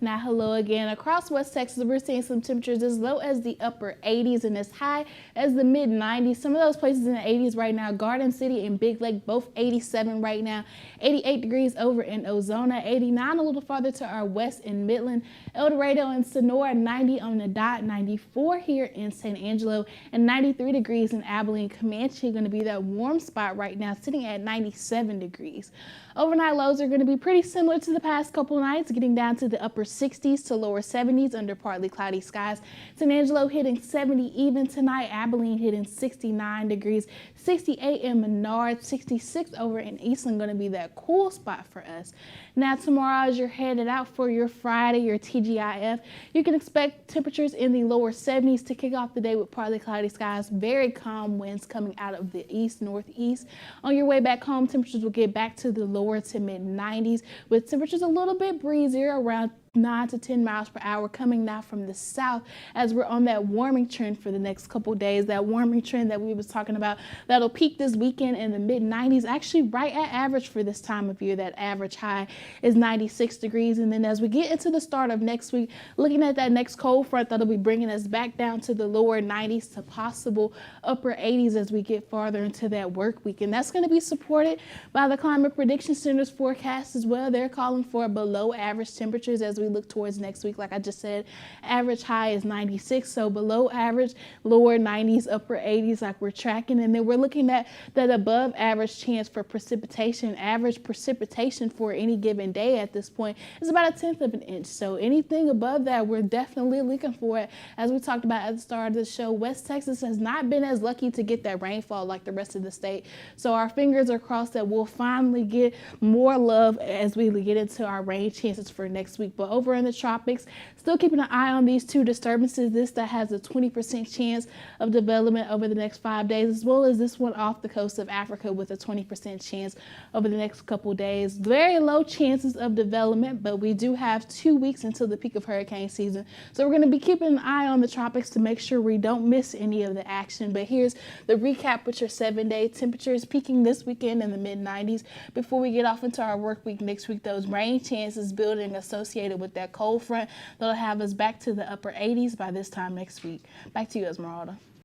Now, hello again. Across West Texas, we're seeing some temperatures as low as the upper 80s and as high as the mid 90s. Some of those places in the 80s right now, Garden City and Big Lake, both 87 right now. 88 degrees over in Ozona, 89 a little farther to our west in Midland. El Dorado and Sonora, 90 on the dot, 94 here in San Angelo, and 93 degrees in Abilene. Comanche going to be that warm spot right now, sitting at 97 degrees. Overnight lows are going to be pretty similar to the past couple nights, getting down to the upper 60s to lower 70s under partly cloudy skies. San Angelo hitting 70 even tonight. Abilene hitting 69 degrees, 68 in Menard, 66 over in Eastland, going to be that cool spot for us. Now tomorrow, as you're headed out for your Friday, your TGIF, you can expect temperatures in the lower 70s to kick off the day with partly cloudy skies, very calm winds coming out of the east northeast. On your way back home, temperatures will get back to the lower to mid 90s with temperatures a little bit breezier, around 9 to 10 miles per hour, coming now from the south as we're on that warming trend for the next couple days. That warming trend that we was talking about, that'll peak this weekend in the mid 90s, actually right at average for this time of year. That average high is 96 degrees. And then as we get into the start of next week, looking at that next cold front that'll be bringing us back down to the lower 90s to possible upper 80s as we get farther into that work week. And that's going to be supported by the Climate Prediction Center's forecast as well. They're calling for below average temperatures as we look towards next week. Like I just said, average high is 96, so below average, lower 90s, upper 80s like we're tracking. And then we're looking at that above average chance for precipitation. Average precipitation for any given day at this point is about 1/10 of an inch. So anything above that, we're definitely looking for it. As we talked about at the start of the show, West Texas has not been as lucky to get that rainfall like the rest of the state. So our fingers are crossed that we'll finally get more love as we get into our rain chances for next week. But over in the tropics, still keeping an eye on these two disturbances. This that has a 20% chance of development over the next 5 days, as well as this one off the coast of Africa with a 20% chance over the next couple days. Very low chances of development, but we do have 2 weeks until the peak of hurricane season. So we're going to be keeping an eye on the tropics to make sure we don't miss any of the action. But here's the recap with your 7-day temperatures peaking this weekend in the mid 90s. Before we get off into our work week next week, those rain chances building associated with that cold front that'll have us back to the upper 80s by this time next week. Back to you, Esmeralda.